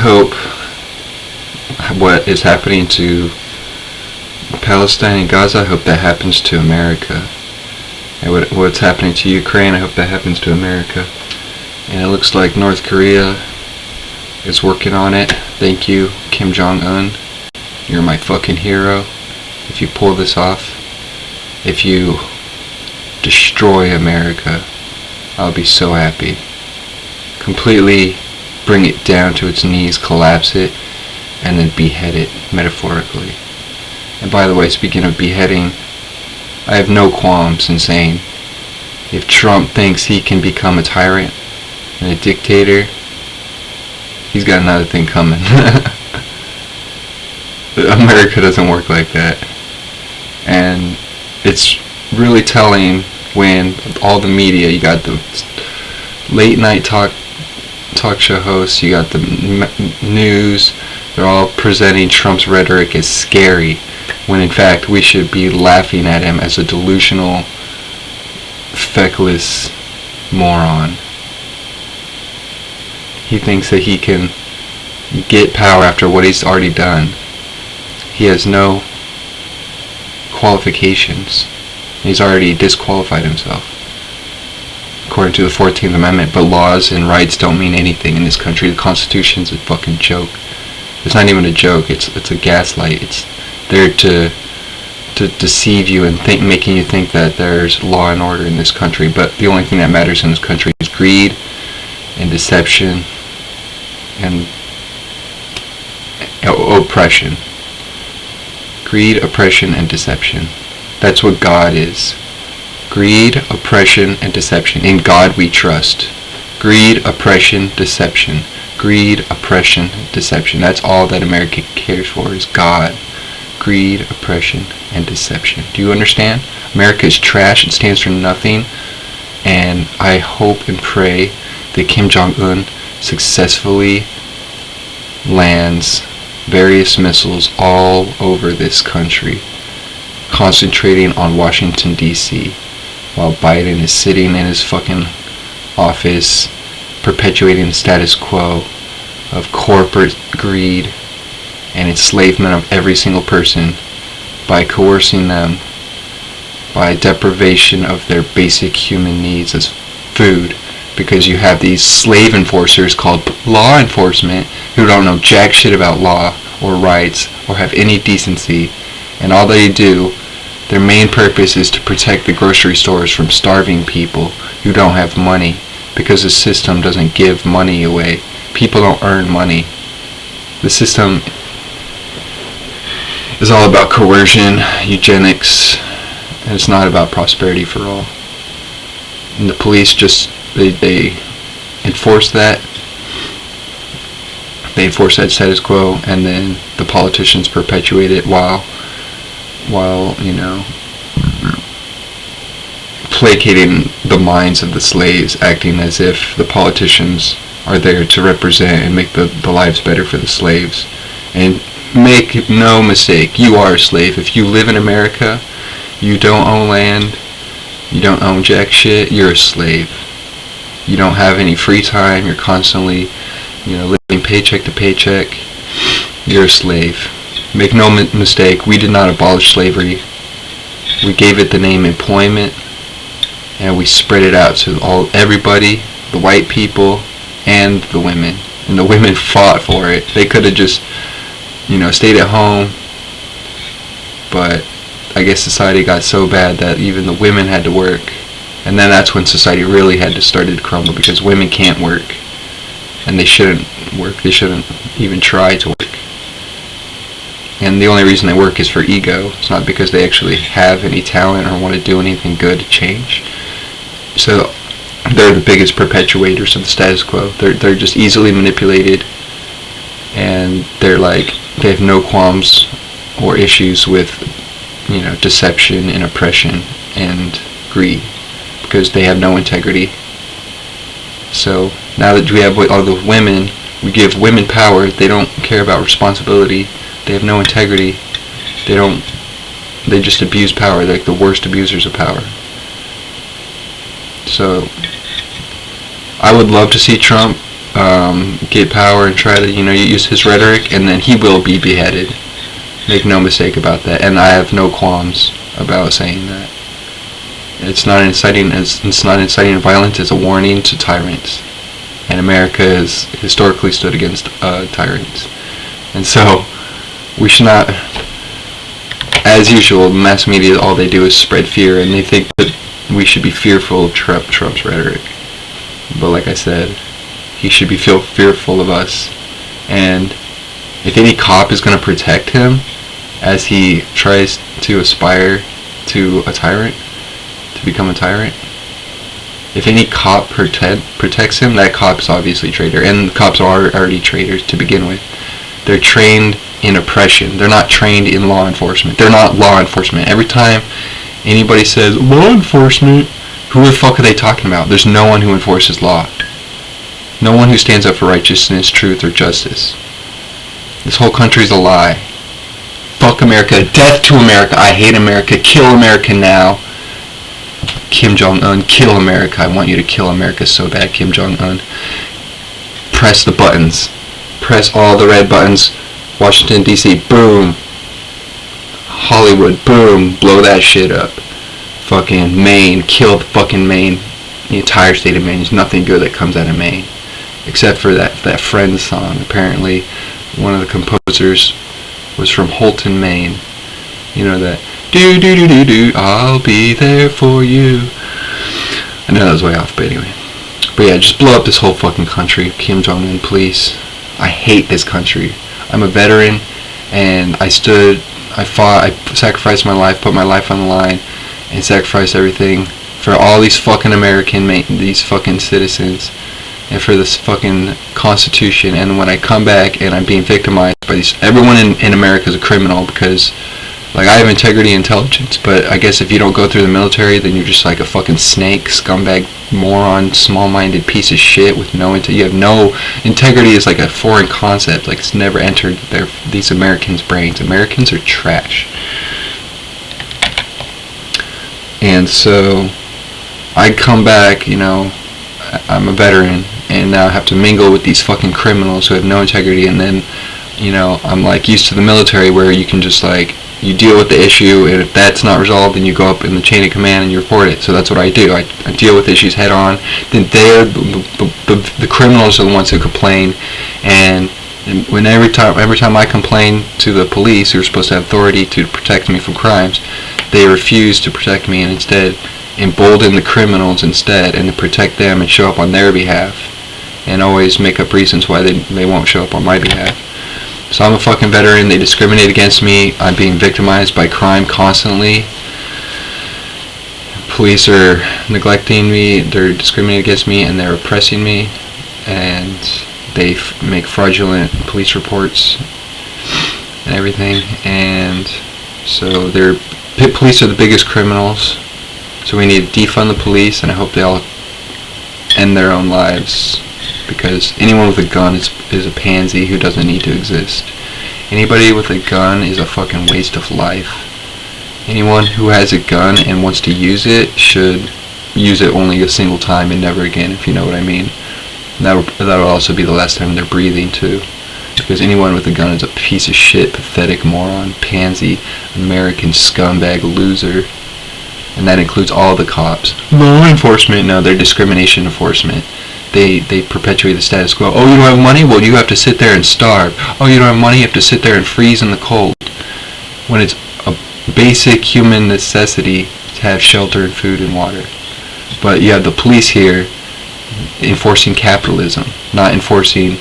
hope what is happening to Palestine and Gaza, I hope that happens to America. And what's happening to Ukraine, I hope that happens to America. And it looks like North Korea is working on it. Thank you, Kim Jong-un. You're my fucking hero. If you pull this off, if you destroy America, I'll be so happy. Completely bring it down to its knees, collapse it, and then behead it, metaphorically. And by the way, speaking of beheading, I have no qualms in saying, if Trump thinks he can become a tyrant and a dictator, he's got another thing coming. America doesn't work like that. And it's really telling when all the media, you got the late night talk show hosts, you got the news, they're all presenting Trump's rhetoric as scary, when in fact we should be laughing at him as a delusional, feckless moron. He thinks that he can get power after what he's already done. He has no qualifications. He's already disqualified himself, according to the 14th Amendment. But laws and rights don't mean anything in this country. The Constitution's a fucking joke. It's not even a joke. It's a gaslight. It's there to deceive you and making you think that there's law and order in this country. But the only thing that matters in this country is greed and deception and oppression. Greed, oppression, and deception. That's what God is. Greed, oppression, and deception. In God we trust. Greed, oppression, deception. Greed, oppression, deception. That's all that America cares for, is God. Greed, oppression, and deception. Do you understand? America is trash. It stands for nothing. And I hope and pray that Kim Jong-un successfully lands various missiles all over this country, concentrating on Washington, D.C., while Biden is sitting in his fucking office, perpetuating the status quo of corporate greed and enslavement of every single person by coercing them, by deprivation of their basic human needs as food, because you have these slave enforcers called law enforcement who don't know jack shit about law or rights or have any decency, and all they do, their main purpose is to protect the grocery stores from starving people who don't have money, because the system doesn't give money away. People don't earn money. The system is all about coercion, eugenics, and it's not about prosperity for all. And the police just they enforce that. They enforce that status quo, and then the politicians perpetuate it while placating the minds of the slaves, acting as if the politicians are there to represent and make the lives better for the slaves. And make no mistake, you are a slave. If you live in America, you don't own land, you don't own jack shit, you're a slave. You don't have any free time, you're constantly, living paycheck to paycheck, you're a slave. Make no mistake, we did not abolish slavery. We gave it the name employment, and we spread it out to everybody, the white people and the women. And the women fought for it. They could have just, stayed at home, but I guess society got so bad that even the women had to work. And then that's when society really had to start to crumble, because women can't work. And they shouldn't work. They shouldn't even try to work. And the only reason they work is for ego. It's not because they actually have any talent or want to do anything good to change. So they're the biggest perpetuators of the status quo. They're just easily manipulated, and they have no qualms or issues with deception and oppression and greed, because they have no integrity. So now that we have all the women, we give women power. They don't care about responsibility. They have no integrity. They just abuse power. They're like the worst abusers of power. So I would love to see Trump get power and try to, use his rhetoric, and then he will be beheaded. Make no mistake about that, and I have no qualms about saying that. It's not inciting violence. It's a warning to tyrants, and America has historically stood against tyrants, and so we should not. As usual, mass media, all they do is spread fear, and they think that we should be fearful of Trump's rhetoric. But like I said, he should be fearful of us. And if any cop is going to protect him as he tries to aspire to a tyrant, to become a tyrant, if any cop protects him, that cop is obviously a traitor. And cops are already traitors to begin with. They're trained in oppression. They're not trained in law enforcement. They're not law enforcement. Every time anybody says law enforcement, who the fuck are they talking about? There's no one who enforces law. No one who stands up for righteousness, truth, or justice. This whole country's a lie. Fuck America. Death to America. I hate America. Kill America now. Kim Jong-un, kill America. I want you to kill America so bad, Kim Jong-un. Press the buttons. Press all the red buttons. Washington, D.C., boom. Hollywood, boom. Blow that shit up. Fucking Maine, kill fucking Maine. The entire state of Maine. There's nothing good that comes out of Maine. Except for that Friends song. Apparently, one of the composers was from Holton, Maine. You know that. Do do do do do, I'll be there for you. I know that was way off, but anyway. But yeah, just blow up this whole fucking country. Kim Jong-un, please. I hate this country. I'm a veteran, and I fought, I sacrificed my life, put my life on the line, and sacrificed everything for all these fucking these fucking citizens, and for this fucking Constitution. And when I come back and I'm being victimized by everyone in America is a criminal because, like, I have integrity and intelligence, but I guess if you don't go through the military, then you're just like a fucking snake, scumbag, moron, small-minded piece of shit with no integrity. You have no integrity. Is like a foreign concept. Like, it's never entered these Americans' brains. Americans are trash. And so I come back, I'm a veteran, and now I have to mingle with these fucking criminals who have no integrity, and then, I'm like used to the military where you can just like, you deal with the issue, and if that's not resolved, then you go up in the chain of command and you report it. So that's what I do. I deal with issues head on. Then the criminals are the ones who complain, and when every time I complain to the police, who are supposed to have authority to protect me from crimes, they refuse to protect me and instead embolden the criminals instead, and to protect them and show up on their behalf, and always make up reasons why they won't show up on my behalf. So I'm a fucking veteran. They discriminate against me. I'm being victimized by crime constantly. Police are neglecting me. They're discriminating against me, and they're oppressing me. And they make fraudulent police reports and everything. And so police are the biggest criminals. So we need to defund the police, and I hope they all end their own lives. Because anyone with a gun is a pansy who doesn't need to exist. Anybody with a gun is a fucking waste of life. Anyone who has a gun and wants to use it should use it only a single time and never again, if you know what I mean. That'll also be the last time they're breathing too. Because anyone with a gun is a piece of shit, pathetic moron, pansy, American scumbag, loser. And that includes all the cops. Law enforcement, no, they're discrimination enforcement. They perpetuate the status quo. Oh, you don't have money? Well, you have to sit there and starve. Oh, you don't have money? You have to sit there and freeze in the cold. When it's a basic human necessity to have shelter and food and water. But you have the police here enforcing capitalism, not enforcing,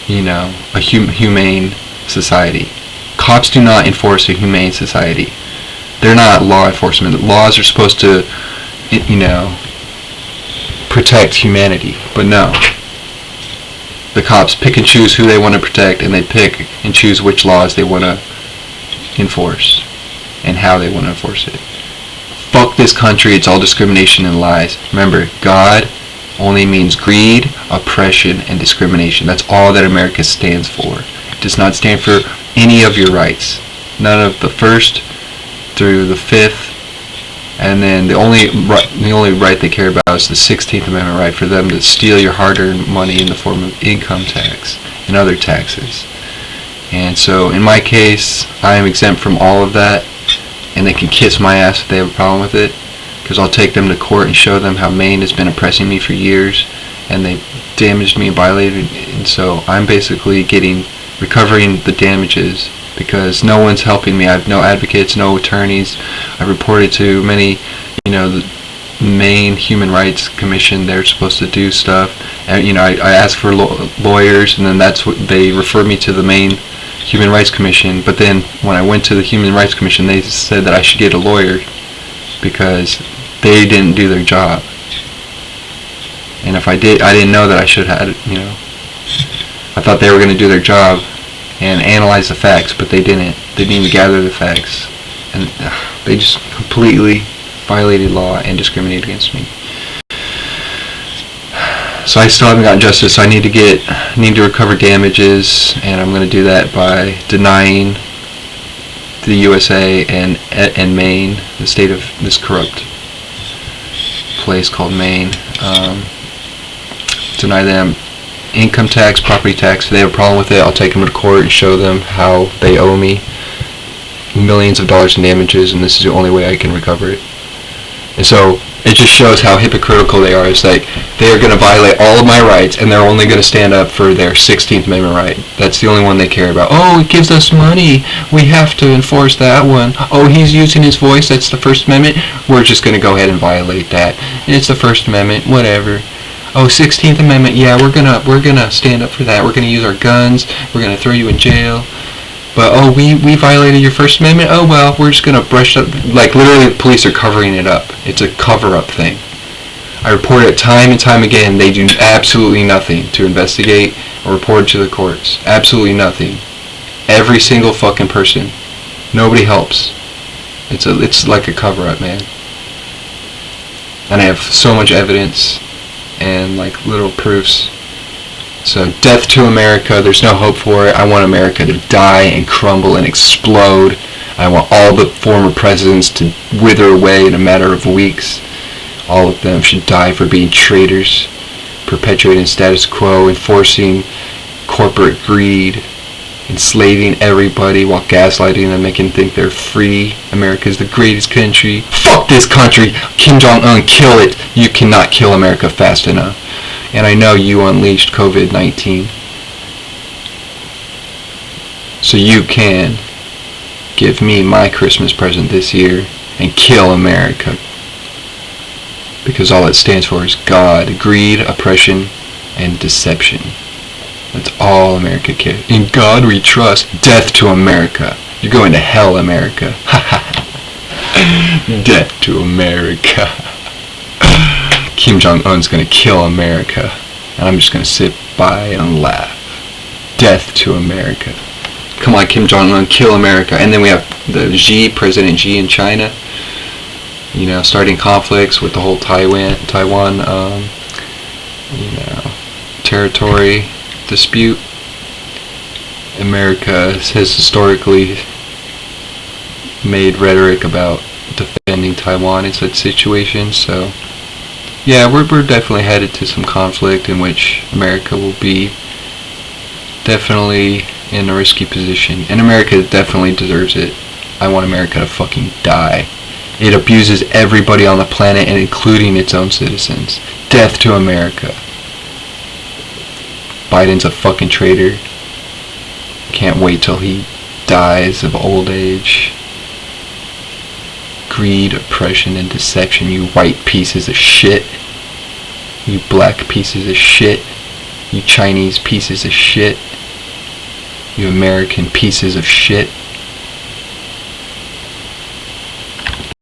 a humane society. Cops do not enforce a humane society. They're not law enforcement. The laws are supposed to, protect humanity, but no. The cops pick and choose who they want to protect, and they pick and choose which laws they want to enforce and how they want to enforce it. Fuck this country. It's all discrimination and lies. Remember, God only means greed, oppression, and discrimination. That's all that America stands for. It does not stand for any of your rights. None of the first through the fifth And then the only right they care about is the 16th Amendment right for them to steal your hard-earned money in the form of income tax and other taxes. And so in my case, I am exempt from all of that, and they can kiss my ass if they have a problem with it, because I'll take them to court and show them how Maine has been oppressing me for years, and they damaged me and violated, and so I'm basically recovering the damages, because no one's helping me. I have no advocates, no attorneys. I reported to many, the Maine Human Rights Commission. They're supposed to do stuff, and I asked for lawyers, and then that's what they referred me to the Maine Human Rights Commission. But then when I went to the Human Rights Commission, they said that I should get a lawyer because they didn't do their job. And if I didn't know that I should have, I thought they were going to do their job and analyze the facts, but they didn't. They didn't even gather the facts. And they just completely violated law and discriminated against me. So I still haven't gotten justice. So I need to recover damages, and I'm going to do that by denying the USA and Maine, the state of this corrupt place called Maine, deny them income tax, property tax. If they have a problem with it, I'll take them to court and show them how they owe me millions of dollars in damages, and this is the only way I can recover it. And so it just shows how hypocritical they are. It's like they are going to violate all of my rights, and they're only going to stand up for their 16th Amendment right. That's the only one they care about. Oh, it gives us money. We have to enforce that one. Oh, he's using his voice. That's the First Amendment. We're just going to go ahead and violate that. It's the First Amendment. Whatever. Oh, 16th Amendment. Yeah, we're gonna stand up for that. We're gonna use our guns. We're gonna throw you in jail. But oh, we violated your First Amendment. Oh well, we're just gonna brush up. Like literally, the police are covering it up. It's a cover-up thing. I report it time and time again. They do absolutely nothing to investigate or report it to the courts. Absolutely nothing. Every single fucking person. Nobody helps. It's like a cover-up, man. And I have so much evidence and like little proofs. So death to America. There's no hope for it. I want America to die and crumble and explode. I want all the former presidents to wither away in a matter of weeks. All of them should die for being traitors, perpetuating status quo, enforcing corporate greed, enslaving everybody while gaslighting them, making them think they're free. America's the greatest country. Fuck this country. Kim Jong-un, kill it. You cannot kill America fast enough. And I know you unleashed COVID-19. So you can give me my Christmas present this year and kill America. Because all it stands for is God, greed, oppression, and deception. That's all America cares. In God we trust. Death to America. You're going to hell, America. Death to America. Kim Jong-un's going to kill America. And I'm just going to sit by and laugh. Death to America. Come on, Kim Jong-un, kill America. And then we have the President Xi in China. Starting conflicts with the whole Taiwan, territory dispute. America has historically made rhetoric about defending Taiwan in such situations. So, yeah, we're definitely headed to some conflict in which America will be definitely in a risky position. And America definitely deserves it. I want America to fucking die. It abuses everybody on the planet, and including its own citizens. Death to America. Biden's a fucking traitor. Can't wait till he dies of old age. Greed, oppression, and deception, you white pieces of shit. You black pieces of shit. You Chinese pieces of shit. You American pieces of shit.